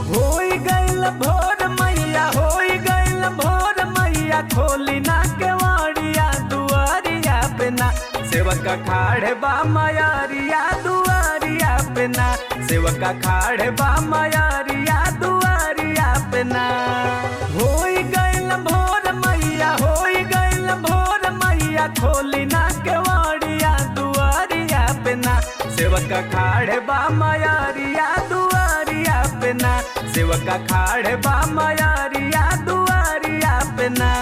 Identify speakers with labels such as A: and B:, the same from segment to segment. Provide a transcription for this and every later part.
A: होई गइल भोर मैया, होई गइल भोर मैया, खोली ना केवाड़िया दुआरिया पे ना, सेवक खाड़े बा मयारिया दुआरिया पे ना, सेवक खाड़े बा मयारिया दुआरिया पे ना। होई गइल भोर मैया, होई गइल भोर मैया, खोली ना केवाड़िया दुआरिया पे ना, सेवक खाड़े बा मयारिया दुआरिया पे ना, सेवक खाड़े बा मयारिया दुआरिया पे ना।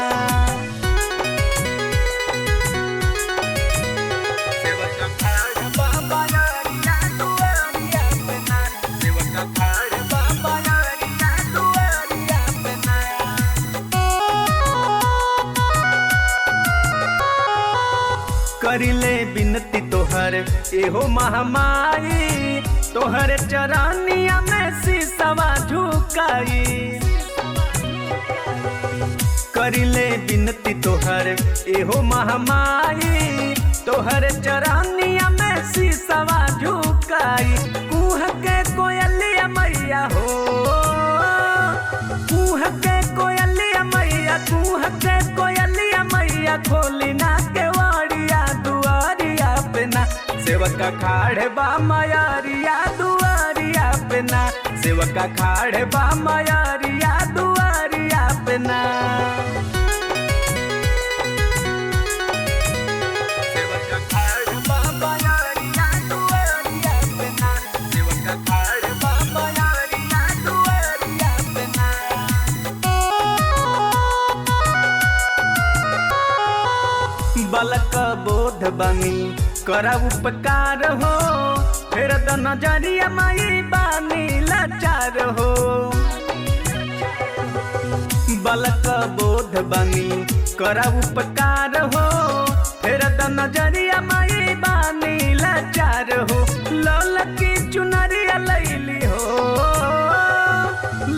A: सेवक खाड़े बा मयारिया दुआरिया पे ना, सेवक खाड़े बा मयारिया दुआरिया पे ना। करिले बिनती तोहर एहो महामाई, तोहर चरानिया में शीशवा झुकाई। करिले बिनती तोहर एहो महामाई, तोहर चरानिया में शीशवा झुकाई। कुह के कोयलिया मैया हो, कुह के कोयलिया मैया, कुह के कोयलिया मैया, खोली ना केवाड़िया दुआरिया पे ना, सेवक खाड़े बा मयारिया दुआरिया पे ना, सेवक खाड़े बा मयारिया दुआरिया पे ना। सेवक खाड़े बा मयारिया दुआरिया पे ना, सेवक खाड़े बा मयारिया दुआरिया पे ना। बालक बोध बनी करा उपकार हो, फिर तो नजरिया माई बानी लाचार हो। बालक बोध बनी करा उपकार हो, फिर तो नजरिया माई बानी लाचार हो। लाल की चुनरिया लैली हो,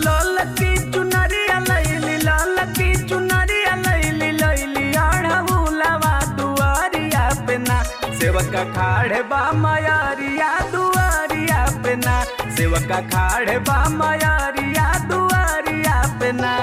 A: लाल की चुनरिया लैली, लाल की चुनरिया लैली, लैली आढ़ऊलवा दुआरिया पे ना, सेवक खाड़े बा मयारिया दुआरिया पे ना, सेवक खाड़े बा मयारिया दुआरिया पे ना।